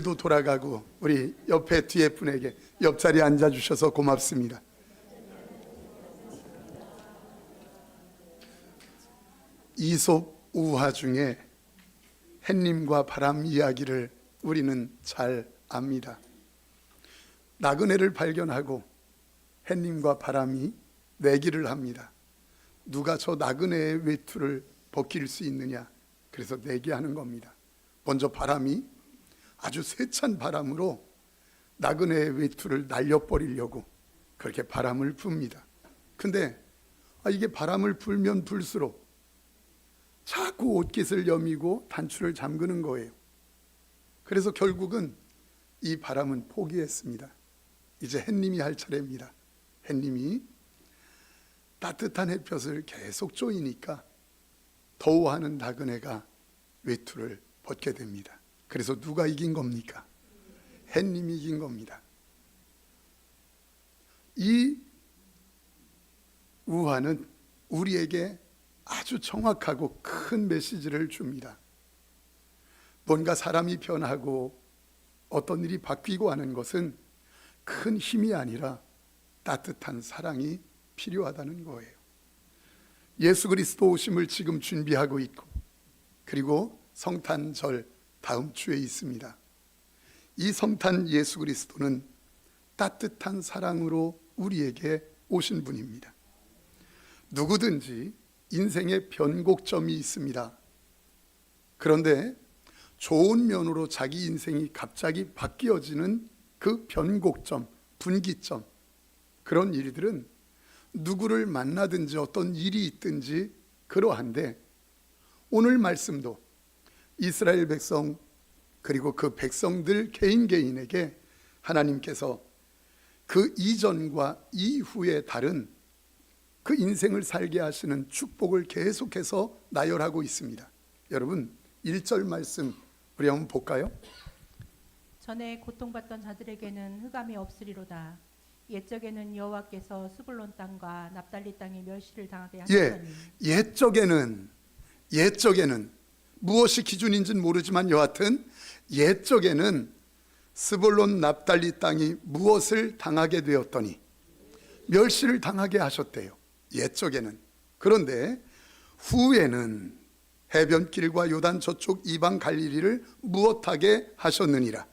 도 돌아가고 우리 옆에 뒤에 분에게 옆자리에 앉아주셔서 고맙습니다. 이솝 우화 중에 햇님과 바람 이야기를 우리는 잘 압니다. 나그네를 발견하고 햇님과 바람이 내기를 합니다. 누가 저 나그네의 외투를 벗길 수 있느냐, 그래서 내기하는 겁니다. 먼저 바람이 아주 세찬 바람으로 나그네의 외투를 날려버리려고 그렇게 바람을 붑니다. 근데 이게 바람을 불면 불수록 자꾸 옷깃을 여미고 단추를 잠그는 거예요. 그래서 결국은 이 바람은 포기했습니다. 이제 햇님이 할 차례입니다. 햇님이 따뜻한 햇볕을 계속 쬐이니까 더워하는 나그네가 외투를 벗게 됩니다. 그래서 누가 이긴 겁니까? 햇님이 이긴 겁니다. 이 우화는 우리에게 아주 정확하고 큰 메시지를 줍니다. 뭔가 사람이 변하고 어떤 일이 바뀌고 하는 것은 큰 힘이 아니라 따뜻한 사랑이 필요하다는 거예요. 예수 그리스도 오심을 지금 준비하고 있고, 그리고 성탄절 다음 주에 있습니다. 이 성탄 예수 그리스도는 따뜻한 사랑으로 우리에게 오신 분입니다. 누구든지 인생의 변곡점이 있습니다. 그런데 좋은 면으로 자기 인생이 갑자기 바뀌어지는 그 변곡점, 분기점, 그런 일들은 누구를 만나든지 어떤 일이 있든지 그러한데, 오늘 말씀도 이스라엘 백성 그리고 그 백성들 개인 개인에게 하나님께서 그 이전과 이후에 다른 그 인생을 살게 하시는 축복을 계속해서 나열하고 있습니다. 여러분 1절 말씀 우리 한번 볼까요? 전에 고통받던 자들에게는 흑암이 없으리로다. 옛적에는 여호와께서 스불론 땅과 납달리 땅에 멸시를 당하게 하셨더니. 옛적에는 무엇이 기준인지는 모르지만 여하튼 옛적에는 스불론 납달리 땅이 무엇을 당하게 되었더니 멸시를 당하게 하셨대요. 옛적에는. 그런데 후에는 해변길과 요단 저쪽 이방 갈릴리를 무엇하게 하셨느니라?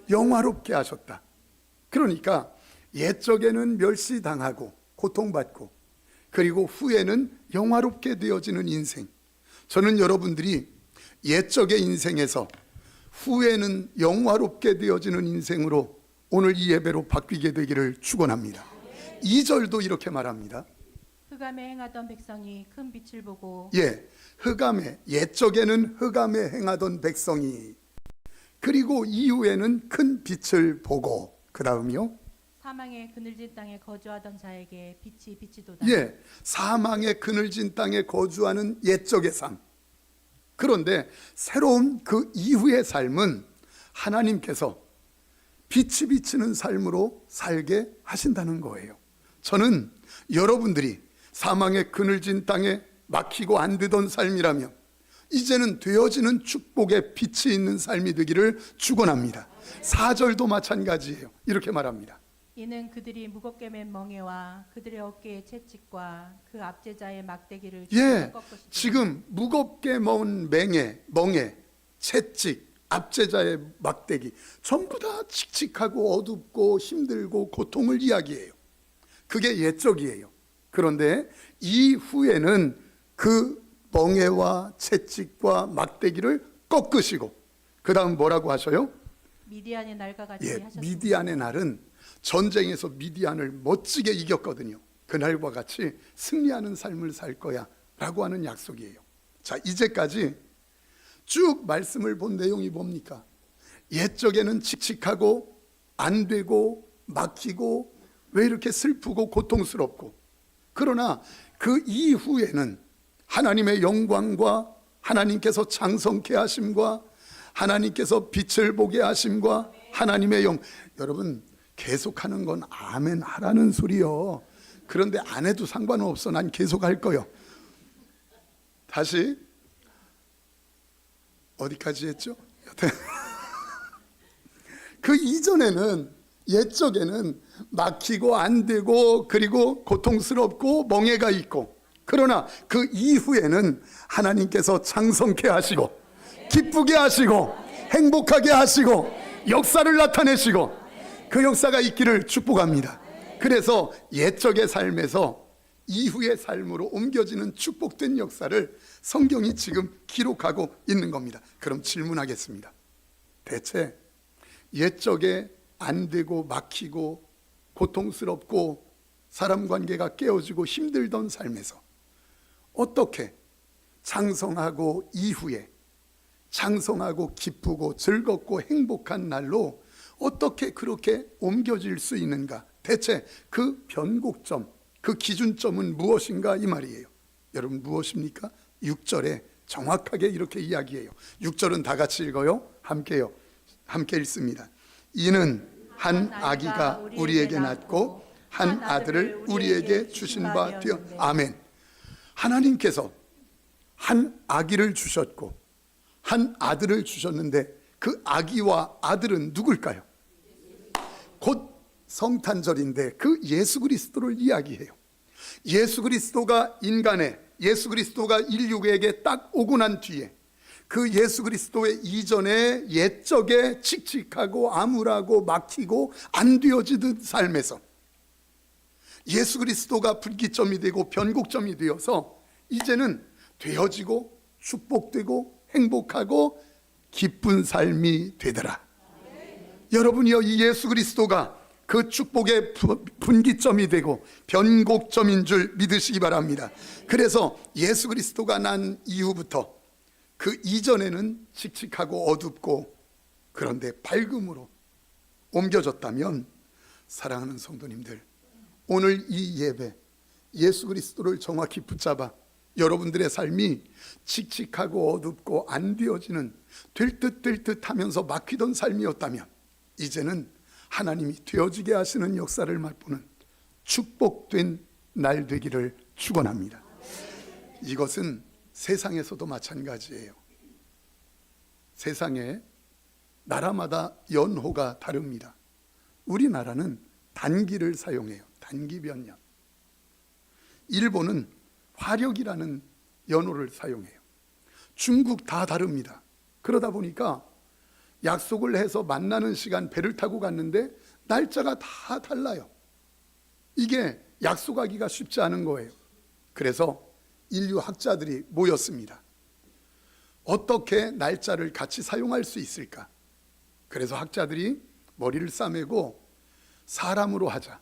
영화롭게 하셨다. 그러니까 옛적에는 멸시당하고 고통받고, 그리고 후에는 영화롭게 되어지는 인생. 저는 여러분들이 옛적의 인생에서 후에는 영화롭게 되어지는 인생으로 오늘 이 예배로 바뀌게 되기를 축원합니다. 2절도 이렇게 말합니다. 흑암에 행하던 백성이 큰 빛을 보고. 옛적에는 흑암에 행하던 백성이, 그리고 이후에는 큰 빛을 보고, 그 다음이요, 사망의 그늘진 땅에 거주하던 자에게 빛이 비치도다. 사망의 그늘진 땅에 거주하는 옛적의 삶. 그런데 새로운 그 이후의 삶은 하나님께서 빛이 비치는 삶으로 살게 하신다는 거예요. 저는 여러분들이 사망의 그늘진 땅에 막히고 안 되던 삶이라면 이제는 되어지는 축복의 빛이 있는 삶이 되기를 축원합니다. 4절도 마찬가지예요. 이렇게 말합니다. 이는 그들이 무겁게 맨 멍에와 그들의 어깨의 채찍과 그 압제자의 막대기를 지금 무겁게 먼 멍에, 채찍, 압제자의 막대기, 전부 다 칙칙하고 어둡고 힘들고 고통을 이야기해요. 그게 옛적이에요. 그런데 이후에는 그 멍에와 채찍과 막대기를 꺾으시고, 그 다음 뭐라고 하셔요? 미디안의 날과 같이 하셨습니다. 미디안의 날은 전쟁에서 미디안을 멋지게 이겼거든요. 그날과 같이 승리하는 삶을 살 거야 라고 하는 약속이에요. 자, 이제까지 쭉 말씀을 본 내용이 뭡니까? 옛적에는 칙칙하고 안 되고 막히고 왜 이렇게 슬프고 고통스럽고, 그러나 그 이후에는 하나님의 영광과 하나님께서 창성케 하심과 하나님께서 빛을 보게 하심과 하나님의 영, 여러분 계속하는 건 아멘 하라는 소리요. 그런데 안 해도 상관은 없어. 난 계속 할 거요. 다시 어디까지 했죠? 여튼 그 이전에는, 옛적에는 막히고 안 되고 그리고 고통스럽고 멍해가 있고, 그러나 그 이후에는 하나님께서 창성케 하시고 기쁘게 하시고 행복하게 하시고 역사를 나타내시고, 그 역사가 있기를 축복합니다. 그래서 옛적의 삶에서 이후의 삶으로 옮겨지는 축복된 역사를 성경이 지금 기록하고 있는 겁니다. 그럼 질문하겠습니다. 대체 옛적에 안 되고 막히고 고통스럽고 사람 관계가 깨어지고 힘들던 삶에서 어떻게 창성하고 이후에 창성하고 기쁘고 즐겁고 행복한 날로 어떻게 그렇게 옮겨질 수 있는가? 대체 그 변곡점, 그 기준점은 무엇인가, 이 말이에요. 여러분, 무엇입니까? 6절에 정확하게 이렇게 이야기해요. 6절은 다 같이 읽어요. 함께요. 함께 읽습니다. 이는 한 아기가 우리에게 낳고 한 아들을 우리에게 주신 바 되어. 아멘. 하나님께서 한 아기를 주셨고 한 아들을 주셨는데, 그 아기와 아들은 누굴까요? 곧 성탄절인데 그 예수 그리스도를 이야기해요. 예수 그리스도가 예수 그리스도가 인류에게 딱 오고 난 뒤에, 그 예수 그리스도의 이전에 옛적에 칙칙하고 암울하고 막히고 안 되어지던 삶에서 예수 그리스도가 분기점이 되고 변곡점이 되어서 이제는 되어지고 축복되고 행복하고 기쁜 삶이 되더라. 여러분이요, 이 예수 그리스도가 그 축복의 분기점이 되고 변곡점인 줄 믿으시기 바랍니다. 그래서 예수 그리스도가 난 이후부터, 그 이전에는 칙칙하고 어둡고 그런데 밝음으로 옮겨졌다면, 사랑하는 성도님들, 오늘 이 예배, 예수 그리스도를 정확히 붙잡아 여러분들의 삶이 칙칙하고 어둡고 안 되어지는, 될 듯 하면서 막히던 삶이었다면, 이제는 하나님이 되어지게 하시는 역사를 맛보는 축복된 날 되기를 축원합니다. 이것은 세상에서도 마찬가지예요. 세상에 나라마다 연호가 다릅니다. 우리나라는 단기를 사용해요. 단기 변년. 일본은 화력이라는 연호를 사용해요. 중국 다 다릅니다. 그러다 보니까 약속을 해서 만나는 시간, 배를 타고 갔는데 날짜가 다 달라요. 이게 약속하기가 쉽지 않은 거예요. 그래서 인류 학자들이 모였습니다. 어떻게 날짜를 같이 사용할 수 있을까? 그래서 학자들이 머리를 싸매고 사람으로 하자.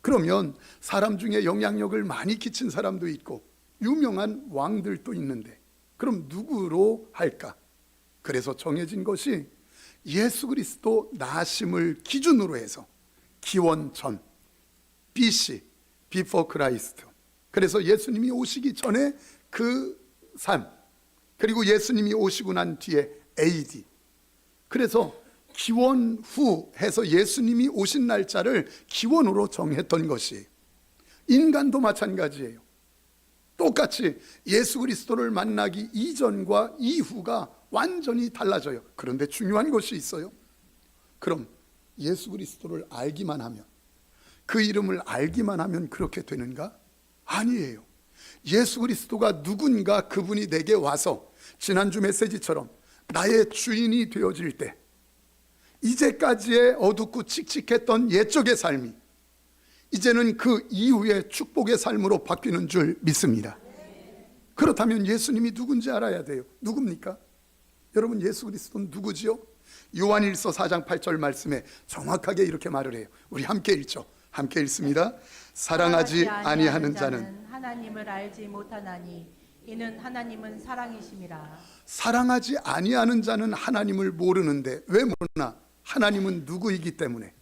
그러면 사람 중에 영향력을 많이 끼친 사람도 있고 유명한 왕들도 있는데, 그럼 누구로 할까? 그래서 정해진 것이 예수 그리스도 나심을 기준으로 해서 기원 전, BC, Before Christ. 그래서 예수님이 오시기 전에 그 삶, 그리고 예수님이 오시고 난 뒤에 AD. 그래서 기원 후 해서 예수님이 오신 날짜를 기원으로 정했던 것이에요. 인간도 마찬가지예요. 똑같이 예수 그리스도를 만나기 이전과 이후가 완전히 달라져요. 그런데 중요한 것이 있어요. 그럼 예수 그리스도를 알기만 하면, 그 이름을 알기만 하면 그렇게 되는가? 아니에요. 예수 그리스도가 누군가, 그분이 내게 와서 지난주 메시지처럼 나의 주인이 되어질 때, 이제까지의 어둡고 칙칙했던 옛적의 삶이 이제는 그 이후의 축복의 삶으로 바뀌는 줄 믿습니다. 그렇다면 예수님이 누군지 알아야 돼요. 누굽니까? 여러분, 예수 그리스도는 누구지요? 요한일서 4장 8절 말씀에 정확하게 이렇게 말을 해요. 우리 함께 읽죠. 함께 읽습니다. 사랑하지 아니하는 자는 하나님을 알지 못하나니 이는 하나님은 사랑이심이라. 사랑하지 아니하는 자는 하나님을 모르는데, 왜 모르나? 하나님은 누구이기 때문에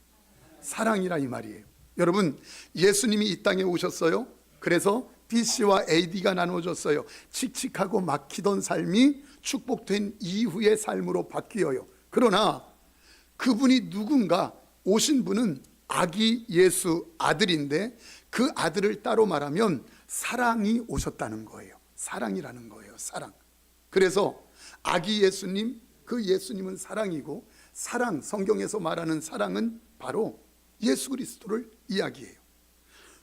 사랑이라, 이 말이에요. 여러분, 예수님이 이 땅에 오셨어요. 그래서 BC와 AD가 나눠졌어요. 칙칙하고 막히던 삶이 축복된 이후의 삶으로 바뀌어요. 그러나 그분이 누군가, 오신 분은 아기 예수 아들인데, 그 아들을 따로 말하면 사랑이 오셨다는 거예요. 사랑이라는 거예요. 사랑. 그래서 아기 예수님, 그 예수님은 사랑이고, 사랑, 성경에서 말하는 사랑은 바로 예수 그리스도를 이야기해요.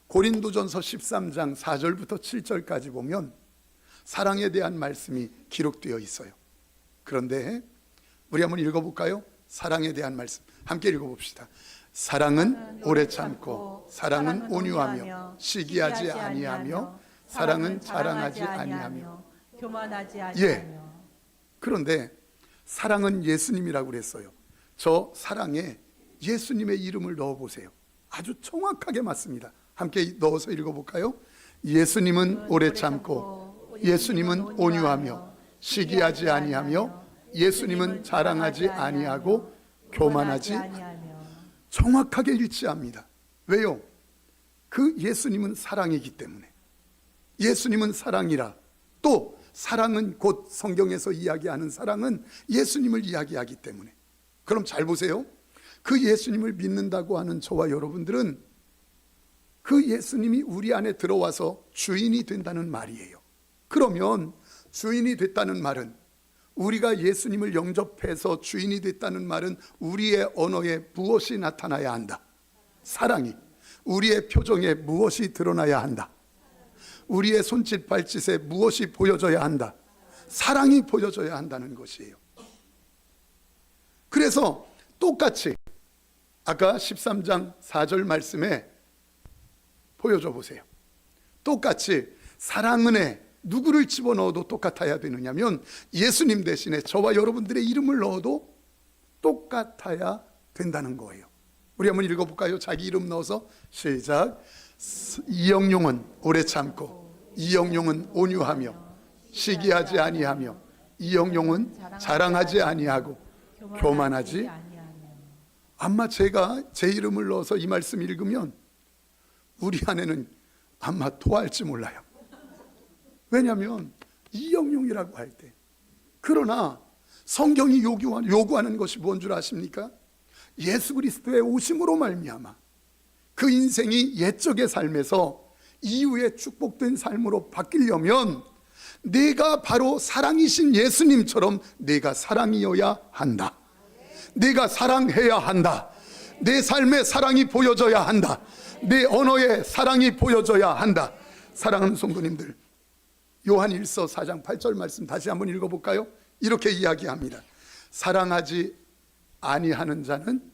고린도전서 13장 4절부터 7절까지 보면 사랑에 대한 말씀이 기록되어 있어요. 그런데 우리 한번 읽어볼까요? 사랑에 대한 말씀 함께 읽어봅시다. 사랑은 오래 참고, 사랑은 온유하며, 시기하지 아니하며, 사랑은 자랑하지 아니하며, 교만하지 예. 아니하며. 그런데 사랑은 예수님이라고 그랬어요. 저 사랑에 예수님의 이름을 넣어보세요. 아주 정확하게 맞습니다. 함께 넣어서 읽어볼까요? 예수님은 오래 참고, 예수님은 온유하며, 시기하지 아니하며, 예수님은 자랑하지 아니하고, 교만하지 아니하며. 정확하게 일치합니다. 왜요? 그 예수님은 사랑이기 때문에. 예수님은 사랑이라. 또 사랑은 곧 성경에서 이야기하는 사랑은 예수님을 이야기하기 때문에. 그럼 잘 보세요. 그 예수님을 믿는다고 하는 저와 여러분들은 그 예수님이 우리 안에 들어와서 주인이 된다는 말이에요. 그러면 주인이 됐다는 말은, 우리가 예수님을 영접해서 주인이 됐다는 말은 우리의 언어에 무엇이 나타나야 한다? 사랑이. 우리의 표정에 무엇이 드러나야 한다? 우리의 손짓 발짓에 무엇이 보여져야 한다? 사랑이 보여져야 한다는 것이에요. 그래서 똑같이 아까 13장 4절 말씀에 보여줘 보세요. 똑같이 사랑 은혜, 누구를 집어넣어도 똑같아야 되느냐면 예수님 대신에 저와 여러분들의 이름을 넣어도 똑같아야 된다는 거예요. 우리 한번 읽어볼까요? 자기 이름 넣어서 시작. 이영용은 오래 참고, 이영용은 온유하며, 시기하지 아니하며, 이영용은 자랑하지 아니하고, 교만하지. 아마 제가 제 이름을 넣어서 이 말씀 읽으면 우리 아내는 아마 토할지 몰라요. 왜냐하면 이영용이라고 할 때. 그러나 성경이 요구하는 것이 뭔 줄 아십니까? 예수 그리스도의 오심으로 말미암아 그 인생이 옛적의 삶에서 이후에 축복된 삶으로 바뀌려면 내가 바로 사랑이신 예수님처럼 내가 사랑이어야 한다. 내가 사랑해야 한다. 내 삶에 사랑이 보여져야 한다. 내 언어에 사랑이 보여져야 한다. 사랑하는 성도님들, 요한 1서 4장 8절 말씀 다시 한번 읽어볼까요? 이렇게 이야기합니다. 사랑하지 아니하는 자는,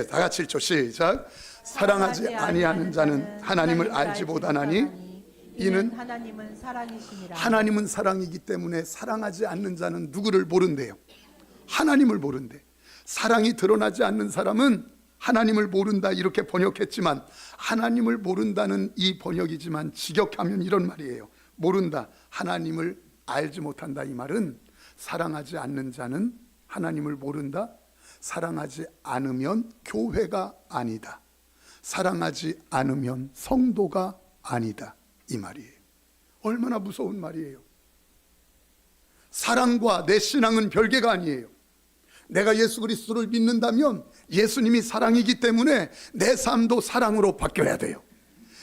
다 같이 읽죠. 시작. 사랑하지 아니하는 자는 하나님을 알지 못하나니 이는 하나님은 사랑이시니라. 하나님은 사랑이기 때문에 사랑하지 않는 자는 누구를 모른대요? 하나님을 모른대. 사랑이 드러나지 않는 사람은 하나님을 모른다 이렇게 번역했지만, 하나님을 모른다는 이 번역이지만 직역하면 이런 말이에요. 모른다, 하나님을 알지 못한다. 이 말은 사랑하지 않는 자는 하나님을 모른다. 사랑하지 않으면 교회가 아니다. 사랑하지 않으면 성도가 아니다. 이 말이에요. 얼마나 무서운 말이에요. 사랑과 내 신앙은 별개가 아니에요. 내가 예수 그리스도를 믿는다면 예수님이 사랑이기 때문에 내 삶도 사랑으로 바뀌어야 돼요.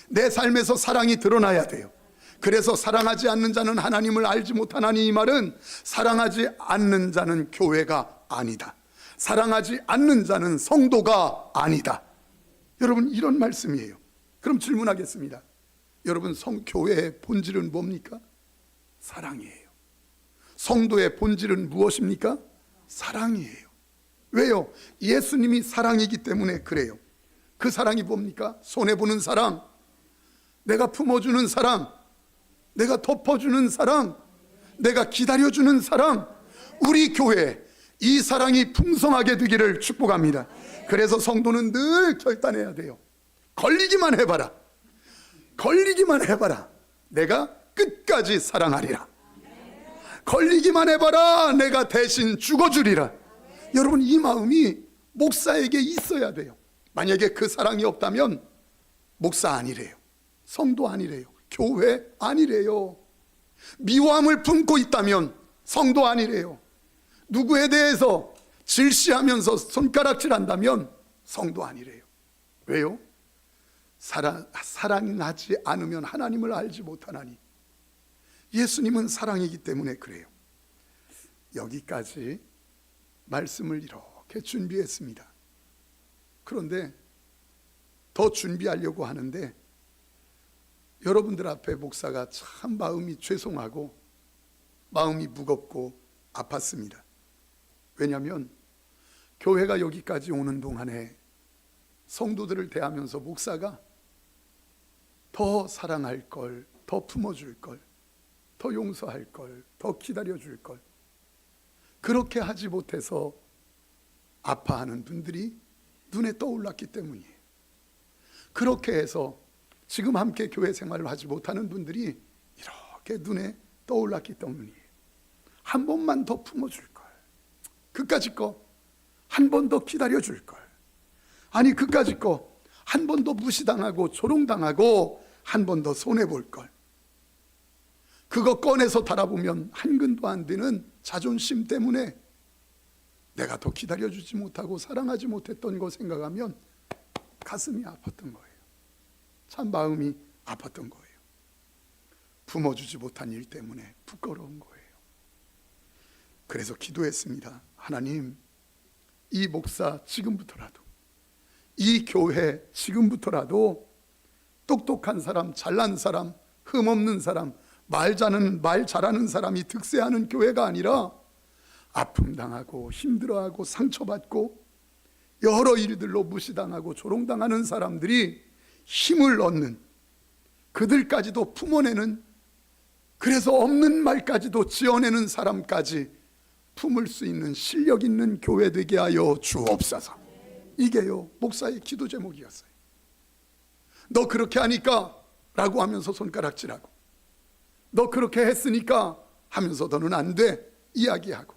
내 삶에서 사랑이 드러나야 돼요. 그래서 사랑하지 않는 자는 하나님을 알지 못하나니, 이 말은 사랑하지 않는 자는 교회가 아니다. 사랑하지 않는 자는 성도가 아니다. 여러분, 이런 말씀이에요. 그럼 질문하겠습니다. 여러분, 교회의 본질은 뭡니까? 사랑이에요. 성도의 본질은 무엇입니까? 사랑이에요. 왜요? 예수님이 사랑이기 때문에 그래요. 그 사랑이 뭡니까? 손해보는 사랑, 내가 품어주는 사랑, 내가 덮어주는 사랑, 내가 기다려주는 사랑. 우리 교회 이 사랑이 풍성하게 되기를 축복합니다. 그래서 성도는 늘 결단해야 돼요. 걸리기만 해봐라. 걸리기만 해봐라. 내가 끝까지 사랑하리라. 걸리기만 해봐라. 내가 대신 죽어주리라. 여러분, 이 마음이 목사에게 있어야 돼요. 만약에 그 사랑이 없다면 목사 아니래요. 성도 아니래요. 교회 아니래요. 미워함을 품고 있다면 성도 아니래요. 누구에 대해서 질시하면서 손가락질한다면 성도 아니래요. 왜요? 사랑하지 않으면 하나님을 알지 못하나니. 예수님은 사랑이기 때문에 그래요. 여기까지 말씀을 이렇게 준비했습니다. 그런데 더 준비하려고 하는데 여러분들 앞에 목사가 참 마음이 죄송하고 마음이 무겁고 아팠습니다. 왜냐하면 교회가 여기까지 오는 동안에 성도들을 대하면서 목사가 더 사랑할 걸, 더 품어줄 걸, 더 용서할 걸, 더 기다려줄 걸, 그렇게 하지 못해서 아파하는 분들이 눈에 떠올랐기 때문이에요. 그렇게 해서 지금 함께 교회 생활을 하지 못하는 분들이 이렇게 눈에 떠올랐기 때문이에요. 한 번만 더 품어줄 걸, 그까짓 거 한 번 더 기다려줄 걸, 아니 그까짓 거 한 번 더 무시당하고 조롱당하고 한 번 더 손해볼 걸, 그거 꺼내서 달아보면 한 근도 안 되는 자존심 때문에 내가 더 기다려주지 못하고 사랑하지 못했던 거 생각하면 가슴이 아팠던 거예요. 참 마음이 아팠던 거예요. 품어주지 못한 일 때문에 부끄러운 거예요. 그래서 기도했습니다. 하나님, 이 목사 지금부터라도, 이 교회 지금부터라도 똑똑한 사람, 잘난 사람, 흠없는 사람, 말 잘하는 사람이 득세하는 교회가 아니라 아픔 당하고 힘들어하고 상처받고 여러 일들로 무시당하고 조롱당하는 사람들이 힘을 얻는, 그들까지도 품어내는, 그래서 없는 말까지도 지어내는 사람까지 품을 수 있는 실력 있는 교회 되게 하여 주옵소서. 이게요 목사의 기도 제목이었어요. 너 그렇게 하니까 라고 하면서 손가락질하고, 너 그렇게 했으니까 하면서 너는 안 돼 이야기하고,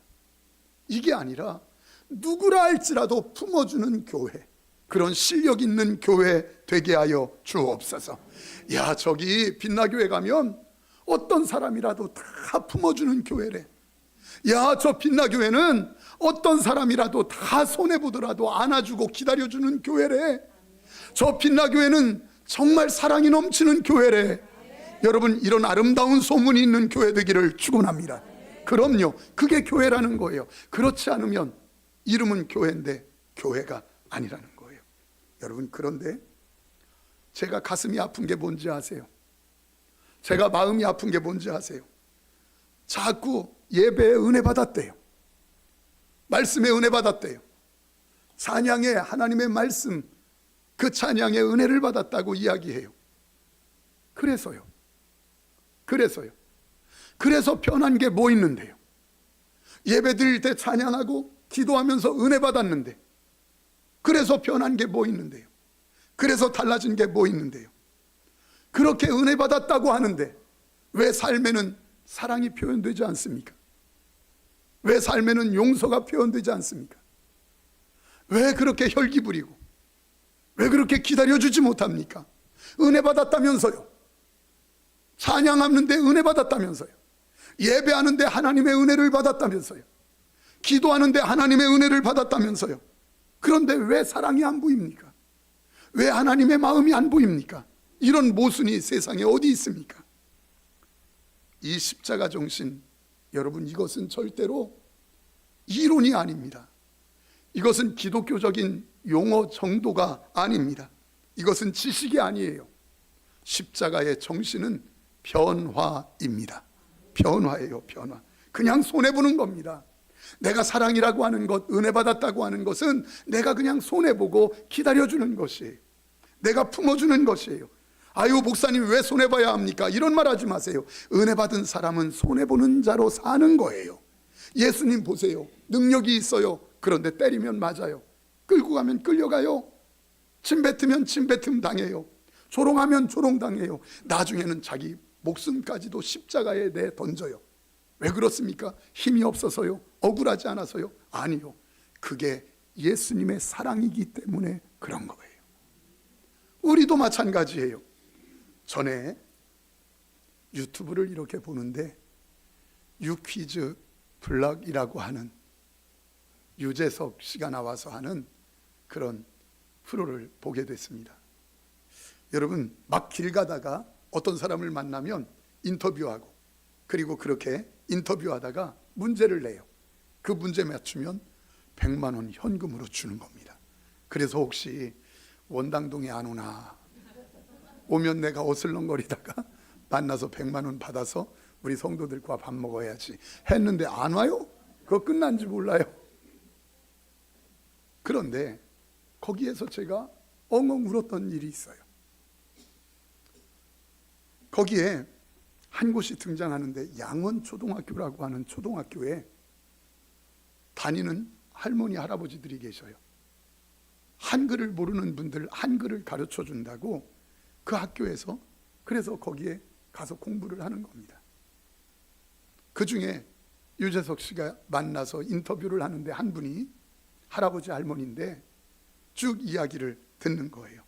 이게 아니라 누구라 할지라도 품어주는 교회, 그런 실력 있는 교회 되게 하여 주옵소서. 야, 저기 빛나교회 가면 어떤 사람이라도 다 품어주는 교회래. 야, 저 빛나교회는 어떤 사람이라도 다 손해보더라도 안아주고 기다려주는 교회래. 저 빛나교회는 정말 사랑이 넘치는 교회래. 여러분, 이런 아름다운 소문이 있는 교회 되기를 축원합니다. 그럼요, 그게 교회라는 거예요. 그렇지 않으면 이름은 교회인데 교회가 아니라는 거예요. 여러분, 그런데 제가 가슴이 아픈 게 뭔지 아세요? 제가 마음이 아픈 게 뭔지 아세요? 자꾸 예배에 은혜 받았대요. 말씀에 은혜 받았대요. 찬양에 하나님의 말씀, 그 찬양에 은혜를 받았다고 이야기해요. 그래서요. 그래서 변한 게 뭐 있는데요? 예배 드릴 때 찬양하고 기도하면서 은혜 받았는데, 그래서 변한 게 뭐 있는데요? 그래서 달라진 게 뭐 있는데요? 그렇게 은혜 받았다고 하는데 왜 삶에는 사랑이 표현되지 않습니까? 왜 삶에는 용서가 표현되지 않습니까? 왜 그렇게 혈기 부리고, 왜 그렇게 기다려주지 못합니까? 은혜 받았다면서요. 찬양하는데 은혜 받았다면서요. 예배하는데 하나님의 은혜를 받았다면서요. 기도하는데 하나님의 은혜를 받았다면서요. 그런데 왜 사랑이 안 보입니까? 왜 하나님의 마음이 안 보입니까? 이런 모순이 세상에 어디 있습니까? 이 십자가 정신, 여러분, 이것은 절대로 이론이 아닙니다. 이것은 기독교적인 용어 정도가 아닙니다. 이것은 지식이 아니에요. 십자가의 정신은 변화입니다. 변화예요, 변화. 그냥 손해보는 겁니다. 내가 사랑이라고 하는 것, 은혜 받았다고 하는 것은 내가 그냥 손해보고 기다려주는 것이에요. 내가 품어주는 것이에요. 아유, 목사님 왜 손해봐야 합니까? 이런 말 하지 마세요. 은혜 받은 사람은 손해보는 자로 사는 거예요. 예수님 보세요. 능력이 있어요. 그런데 때리면 맞아요. 끌고 가면 끌려가요. 침뱉으면 침뱉음 당해요. 조롱하면 조롱당해요. 나중에는 자기 목숨까지도 십자가에 내 던져요. 왜 그렇습니까? 힘이 없어서요? 억울하지 않아서요? 아니요. 그게 예수님의 사랑이기 때문에 그런 거예요. 우리도 마찬가지예요. 전에 유튜브를 이렇게 보는데 유퀴즈 블럭이라고 하는 유재석 씨가 나와서 하는 그런 프로를 보게 됐습니다. 여러분, 막 길 가다가 어떤 사람을 만나면 인터뷰하고, 그리고 그렇게 인터뷰하다가 문제를 내요. 그 문제 맞추면 100만 원 현금으로 주는 겁니다. 그래서 혹시 원당동에 안 오나, 오면 내가 어슬렁거리다가 만나서 100만 원 받아서 우리 성도들과 밥 먹어야지 했는데 안 와요? 그거 끝난지 몰라요. 그런데 거기에서 제가 엉엉 울었던 일이 있어요. 거기에 한 곳이 등장하는데 양원초등학교라고 하는 초등학교에 다니는 할머니 할아버지들이 계셔요. 한글을 모르는 분들 한글을 가르쳐 준다고 그 학교에서, 그래서 거기에 가서 공부를 하는 겁니다. 그 중에 유재석 씨가 만나서 인터뷰를 하는데 한 분이 할아버지 할머니인데 쭉 이야기를 듣는 거예요.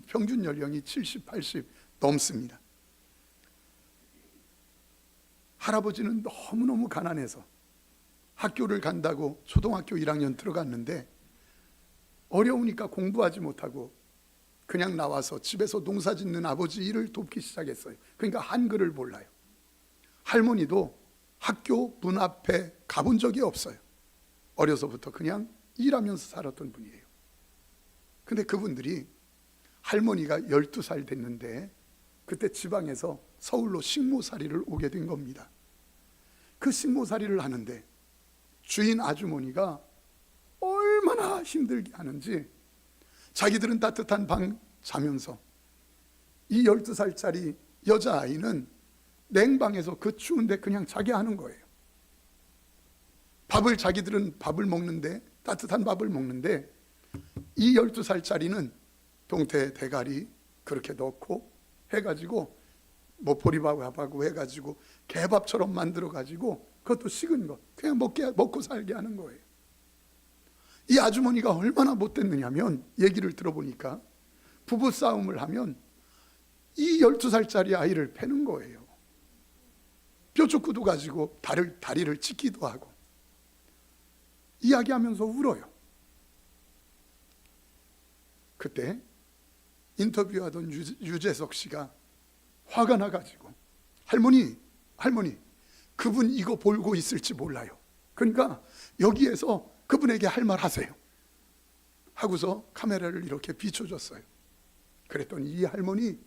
평균 연령이 70, 80 넘습니다. 할아버지는 너무너무 가난해서 학교를 간다고 초등학교 1학년 들어갔는데 어려우니까 공부하지 못하고 그냥 나와서 집에서 농사 짓는 아버지 일을 돕기 시작했어요. 그러니까 한글을 몰라요. 할머니도 학교 문 앞에 가본 적이 없어요. 어려서부터 그냥 일하면서 살았던 분이에요. 근데 그분들이 할머니가 12살 됐는데 그때 지방에서 서울로 식모살이를 오게 된 겁니다. 그 식모살이를 하는데 주인 아주머니가 얼마나 힘들게 하는지 자기들은 따뜻한 방 자면서 이 12살짜리 여자아이는 냉방에서 그 추운데 그냥 자게 하는 거예요. 자기들은 밥을 먹는데, 따뜻한 밥을 먹는데 이 12살짜리는 동태 대가리 그렇게 넣고 해가지고 뭐 보리밥하고 해가지고 개밥처럼 만들어가지고 그것도 식은 것 그냥 먹고 살게 하는 거예요. 이 아주머니가 얼마나 못됐느냐면 얘기를 들어보니까 부부싸움을 하면 이 12살짜리 아이를 패는 거예요. 뾰족구도 가지고 다리를 찢기도 하고 이야기하면서 울어요. 그때 인터뷰하던 유재석 씨가 화가 나가지고 할머니 그분 이거 보고 있을지 몰라요. 그러니까 여기에서 그분에게 할 말 하세요 하고서 카메라를 이렇게 비춰줬어요. 그랬더니 이 할머니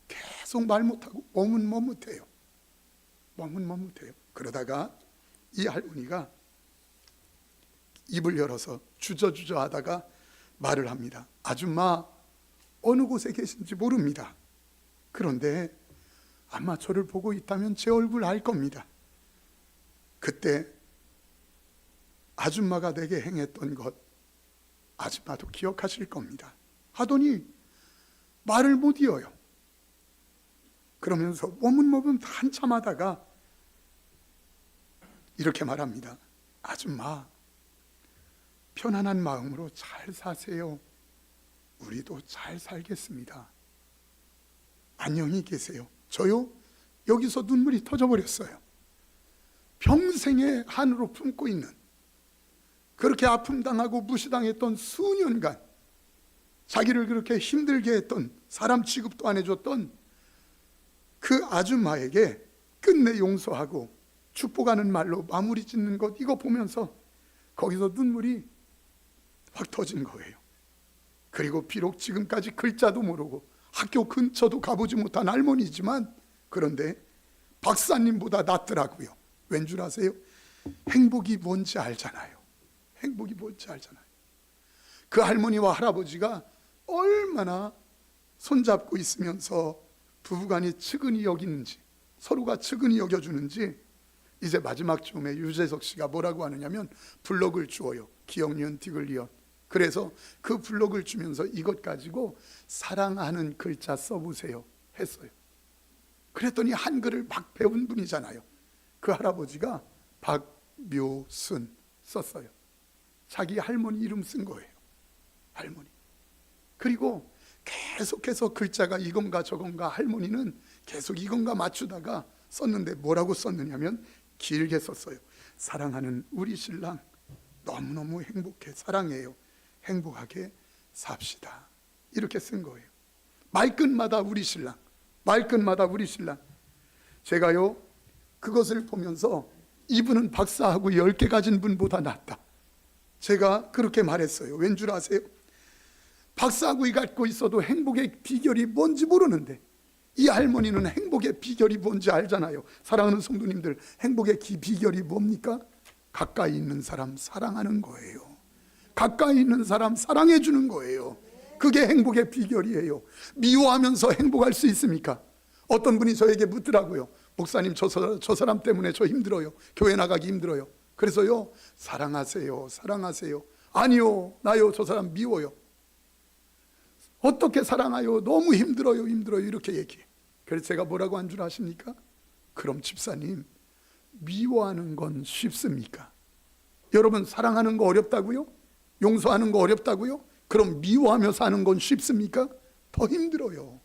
계속 말 못하고 머뭇머뭇해요. 그러다가 이 할머니가 입을 열어서 주저주저 하다가 말을 합니다. 아줌마 어느 곳에 계신지 모릅니다. 그런데 아마 저를 보고 있다면 제 얼굴 알 겁니다. 그때 아줌마가 내게 행했던 것 아줌마도 기억하실 겁니다 하더니 말을 못 이어요. 그러면서 머뭇머뭇 한참 하다가 이렇게 말합니다. 아줌마 편안한 마음으로 잘 사세요. 우리도 잘 살겠습니다. 안녕히 계세요. 저요? 여기서 눈물이 터져버렸어요. 평생의 한으로 품고 있는, 그렇게 아픔당하고 무시당했던 수년간 자기를 그렇게 힘들게 했던, 사람 취급도 안 해줬던 그 아줌마에게 끝내 용서하고 축복하는 말로 마무리 짓는 것, 이거 보면서 거기서 눈물이 확 터진 거예요. 그리고 비록 지금까지 글자도 모르고 학교 근처도 가보지 못한 할머니지만 그런데 박사님보다 낫더라고요. 왠 줄 아세요? 행복이 뭔지 알잖아요. 행복이 뭔지 알잖아요. 그 할머니와 할아버지가 얼마나 손잡고 있으면서 부부간이 측은히 여기는지, 서로가 측은히 여겨주는지. 이제 마지막 쯤에 유재석 씨가 뭐라고 하느냐면 블록을 주어요. 기억니은 디귿리언. 그래서 그 블록을 주면서 이것 가지고 사랑하는 글자 써보세요 했어요. 그랬더니 한글을 막 배운 분이잖아요. 그 할아버지가 박묘순 썼어요. 자기 할머니 이름 쓴 거예요. 할머니. 그리고 계속해서 글자가 이건가 저건가, 할머니는 계속 이건가 맞추다가 썼는데 뭐라고 썼느냐면 길게 썼어요. 사랑하는 우리 신랑 너무너무 행복해, 사랑해요. 행복하게 삽시다. 이렇게 쓴 거예요. 말끝마다 우리 신랑, 말끝마다 우리 신랑. 제가요 그것을 보면서 이분은 박사하고 10개 가진 분보다 낫다. 제가 그렇게 말했어요. 왠 줄 아세요? 박사학위 갖고 있어도 행복의 비결이 뭔지 모르는데 이 할머니는 행복의 비결이 뭔지 알잖아요. 사랑하는 성도님들, 행복의 비결이 뭡니까? 가까이 있는 사람 사랑하는 거예요. 가까이 있는 사람 사랑해 주는 거예요. 그게 행복의 비결이에요. 미워하면서 행복할 수 있습니까? 어떤 분이 저에게 묻더라고요. 목사님, 저 사람 때문에 저 힘들어요. 교회 나가기 힘들어요. 그래서요, 사랑하세요, 사랑하세요. 아니요, 나요, 저 사람 미워요. 어떻게 사랑하요? 너무 힘들어요, 힘들어요. 이렇게 얘기해. 그래서 제가 뭐라고 한 줄 아십니까? 그럼 집사님, 미워하는 건 쉽습니까? 여러분, 사랑하는 거 어렵다고요? 용서하는 거 어렵다고요? 그럼 미워하며 사는 건 쉽습니까? 더 힘들어요.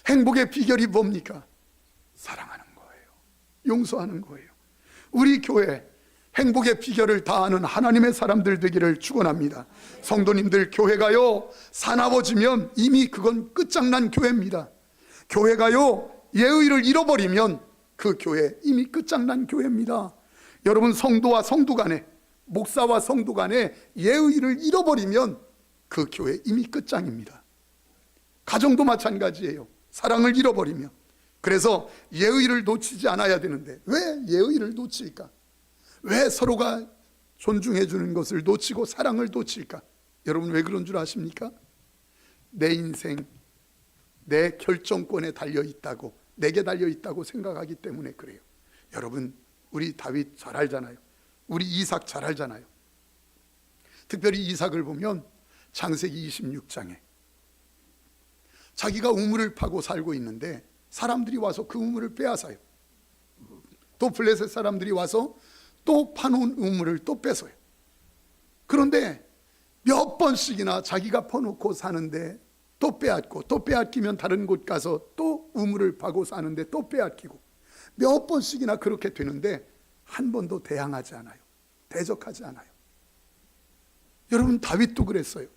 행복의 비결이 뭡니까? 사랑하는 거예요. 용서하는 거예요. 우리 교회 행복의 비결을 다 아는 하나님의 사람들 되기를 축원합니다. 성도님들, 교회가요 사나워지면 이미 그건 끝장난 교회입니다. 교회가요 예의를 잃어버리면 그 교회 이미 끝장난 교회입니다. 여러분, 성도와 성도 간에, 목사와 성도 간에 예의를 잃어버리면 그 교회 이미 끝장입니다. 가정도 마찬가지예요. 사랑을 잃어버리면. 그래서 예의를 놓치지 않아야 되는데 왜 예의를 놓칠까? 왜 서로가 존중해 주는 것을 놓치고 사랑을 놓칠까? 여러분, 왜 그런 줄 아십니까? 내 인생, 내 결정권에 달려 있다고, 내게 달려 있다고 생각하기 때문에 그래요. 여러분, 우리 다윗 잘 알잖아요. 우리 이삭 잘 알잖아요. 특별히 이삭을 보면 창세기 26장에 자기가 우물을 파고 살고 있는데 사람들이 와서 그 우물을 빼앗아요. 또 블레셋 사람들이 와서 또 파놓은 우물을 또 뺏어요. 그런데 몇 번씩이나 자기가 퍼놓고 사는데 또 빼앗고, 또 빼앗기면 다른 곳 가서 또 우물을 파고 사는데 또 빼앗기고, 몇 번씩이나 그렇게 되는데 한 번도 대항하지 않아요. 대적하지 않아요. 여러분, 다윗도 그랬어요.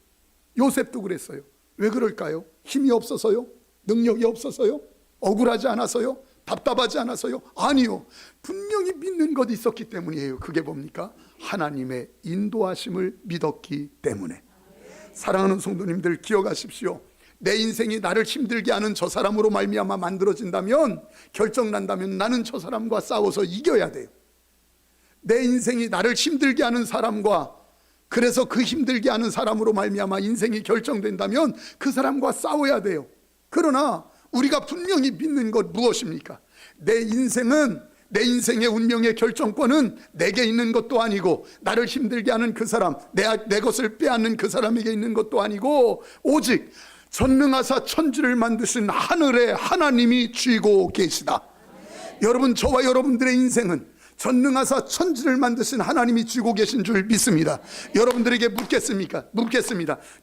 요셉도 그랬어요. 왜 그럴까요? 힘이 없어서요? 능력이 없어서요? 억울하지 않아서요? 답답하지 않아서요? 아니요, 분명히 믿는 것이 있었기 때문이에요. 그게 뭡니까? 하나님의 인도하심을 믿었기 때문에. 사랑하는 성도님들, 기억하십시오. 내 인생이 나를 힘들게 하는 저 사람으로 말미암아 만들어진다면, 결정난다면 나는 저 사람과 싸워서 이겨야 돼요. 내 인생이 나를 힘들게 하는 사람과, 그래서 그 힘들게 하는 사람으로 말미암아 인생이 결정된다면 그 사람과 싸워야 돼요. 그러나 우리가 분명히 믿는 것 무엇입니까? 내 인생은, 내 인생의 운명의 결정권은 내게 있는 것도 아니고, 나를 힘들게 하는 그 사람, 내 것을 빼앗는 그 사람에게 있는 것도 아니고, 오직 전능하사 천지를 만드신 하늘의 하나님이 쥐고 계시다. 여러분, 저와 여러분들의 인생은 전능하사 천지를 만드신 하나님이 쥐고 계신 줄 믿습니다. 여러분들에게 묻겠습니다.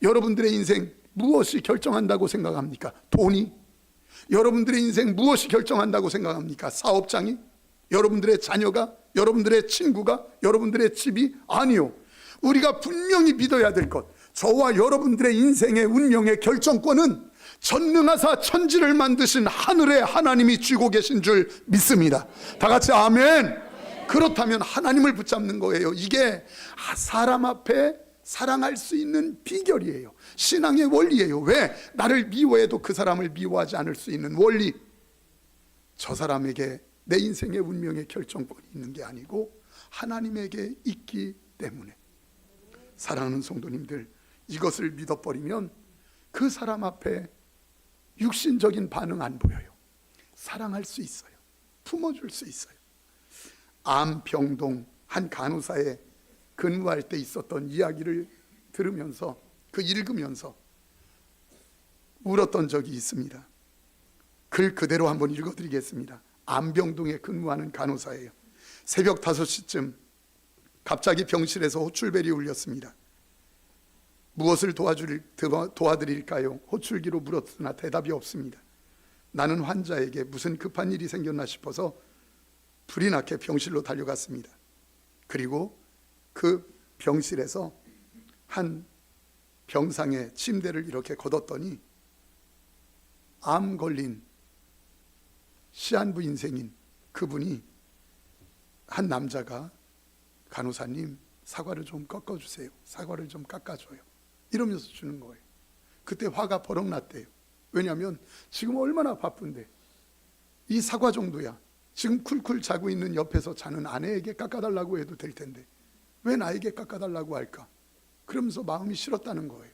여러분들의 인생 무엇이 결정한다고 생각합니까? 돈이? 여러분들의 인생 무엇이 결정한다고 생각합니까? 사업장이? 여러분들의 자녀가? 여러분들의 친구가? 여러분들의 집이? 아니요. 우리가 분명히 믿어야 될 것, 저와 여러분들의 인생의 운명의 결정권은 전능하사 천지를 만드신 하늘의 하나님이 쥐고 계신 줄 믿습니다. 다 같이 아멘. 그렇다면 하나님을 붙잡는 거예요. 이게 사람 앞에 사랑할 수 있는 비결이에요. 신앙의 원리예요. 왜? 나를 미워해도 그 사람을 미워하지 않을 수 있는 원리. 저 사람에게 내 인생의 운명의 결정권이 있는 게 아니고 하나님에게 있기 때문에. 사랑하는 성도님들, 이것을 믿어버리면 그 사람 앞에 육신적인 반응 안 보여요. 사랑할 수 있어요. 품어줄 수 있어요. 암병동 한 간호사에 근무할 때 있었던 이야기를 들으면서, 읽으면서 울었던 적이 있습니다. 글 그대로 한번 읽어드리겠습니다. 암병동에 근무하는 간호사예요. 새벽 5시쯤 갑자기 병실에서 호출벨이 울렸습니다. 무엇을 도와드릴까요? 호출기로 물었으나 대답이 없습니다. 나는 환자에게 무슨 급한 일이 생겼나 싶어서 불이 나게 병실로 달려갔습니다. 그리고 그 병실에서 한 병상에 침대를 이렇게 걷었더니 암 걸린 시한부 인생인 그분이, 한 남자가 간호사님 사과를 좀 꺾어주세요. 사과를 좀 깎아줘요. 이러면서 주는 거예요. 그때 화가 버럭 났대요. 왜냐하면 지금 얼마나 바쁜데 이 사과 정도야 지금 쿨쿨 자고 있는 옆에서 자는 아내에게 깎아달라고 해도 될 텐데 왜 나에게 깎아달라고 할까? 그러면서 마음이 싫었다는 거예요.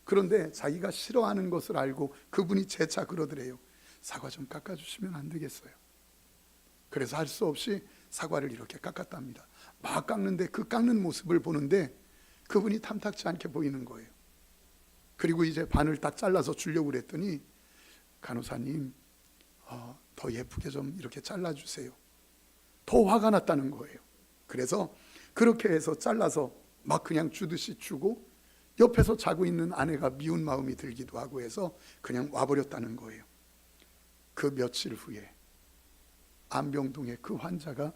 그런데 자기가 싫어하는 것을 알고 그분이 재차 그러더래요. 사과 좀 깎아주시면 안 되겠어요? 그래서 할 수 없이 사과를 이렇게 깎았답니다. 막 깎는데 그 깎는 모습을 보는데 그분이 탐탁지 않게 보이는 거예요. 그리고 이제 반을 딱 잘라서 주려고 그랬더니 간호사님 더 예쁘게 좀 이렇게 잘라주세요. 더 화가 났다는 거예요. 그래서 그렇게 해서 잘라서 막 그냥 주듯이 주고 옆에서 자고 있는 아내가 미운 마음이 들기도 하고 해서 그냥 와버렸다는 거예요. 그 며칠 후에 안병동의 그 환자가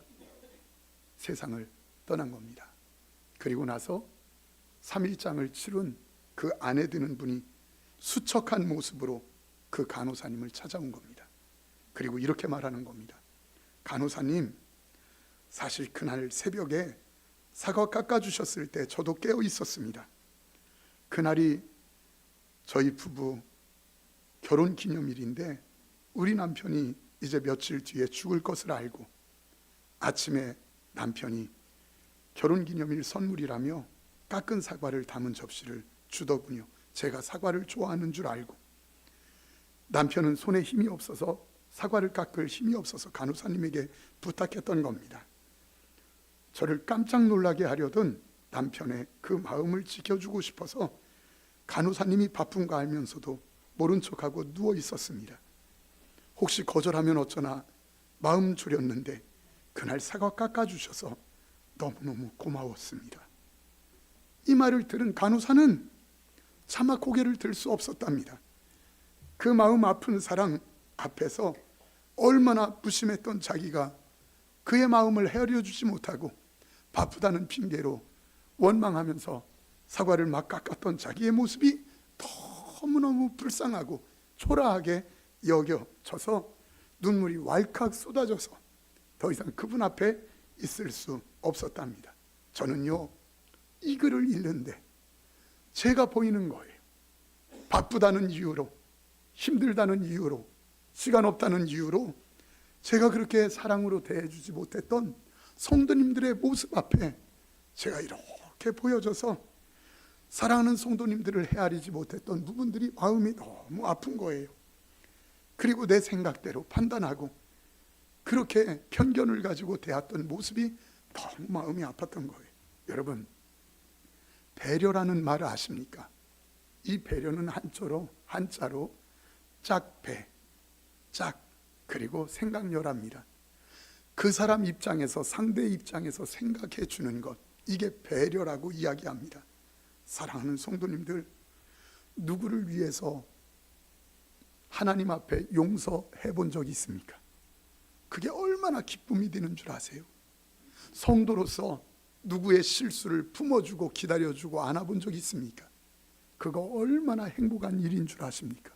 세상을 떠난 겁니다. 그리고 나서 3일장을 치른 그 아내 되는 분이 수척한 모습으로 그 간호사님을 찾아온 겁니다. 그리고 이렇게 말하는 겁니다. 간호사님, 사실 그날 새벽에 사과 깎아주셨을 때 저도 깨어 있었습니다. 그날이 저희 부부 결혼기념일인데 우리 남편이 이제 며칠 뒤에 죽을 것을 알고 아침에 남편이 결혼기념일 선물이라며 깎은 사과를 담은 접시를 주더군요. 제가 사과를 좋아하는 줄 알고 남편은 손에 힘이 없어서 사과를 깎을 힘이 없어서 간호사님에게 부탁했던 겁니다. 저를 깜짝 놀라게 하려던 남편의 그 마음을 지켜주고 싶어서 간호사님이 바쁜 거 알면서도 모른 척하고 누워 있었습니다. 혹시 거절하면 어쩌나 마음 졸였는데 그날 사과 깎아주셔서 너무너무 고마웠습니다. 이 말을 들은 간호사는 차마 고개를 들 수 없었답니다. 그 마음 아픈 사랑 앞에서 얼마나 무심했던 자기가 그의 마음을 헤아려주지 못하고 바쁘다는 핑계로 원망하면서 사과를 막 깎았던 자기의 모습이 너무너무 불쌍하고 초라하게 여겨져서 눈물이 왈칵 쏟아져서 더 이상 그분 앞에 있을 수 없었답니다. 저는요, 이 글을 읽는데 제가 보이는 거예요. 바쁘다는 이유로, 힘들다는 이유로, 시간 없다는 이유로 제가 그렇게 사랑으로 대해주지 못했던 성도님들의 모습 앞에 제가 이렇게 보여져서 사랑하는 성도님들을 헤아리지 못했던 부분들이 마음이 너무 아픈 거예요. 그리고 내 생각대로 판단하고 그렇게 편견을 가지고 대했던 모습이 너무 마음이 아팠던 거예요. 여러분, 배려라는 말을 아십니까? 이 배려는 한자로 짝배, 짝, 그리고 생각열합니다. 그 사람 입장에서, 상대 입장에서 생각해 주는 것, 이게 배려라고 이야기합니다. 사랑하는 성도님들, 누구를 위해서 하나님 앞에 용서해 본 적이 있습니까? 그게 얼마나 기쁨이 되는 줄 아세요? 성도로서 누구의 실수를 품어주고 기다려주고 안아본 적이 있습니까? 그거 얼마나 행복한 일인 줄 아십니까?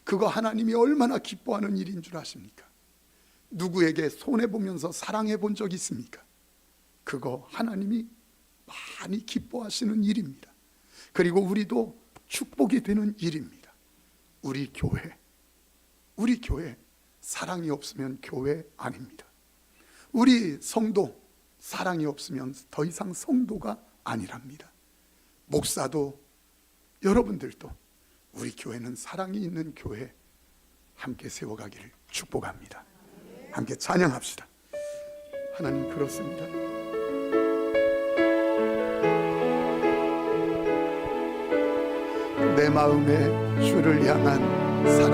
그거 하나님이 얼마나 기뻐하는 일인 줄 아십니까? 누구에게 손해보면서 사랑해 본 적이 있습니까? 그거 하나님이 많이 기뻐하시는 일입니다. 그리고 우리도 축복이 되는 일입니다. 우리 교회 사랑이 없으면 교회 아닙니다. 우리 성도 사랑이 없으면 더 이상 성도가 아니랍니다. 목사도 여러분들도 우리 교회는 사랑이 있는 교회 함께 세워가기를 축복합니다. 함께 찬양합시다. 하나님, 그렇습니다. 내 마음에 주를 향한 사랑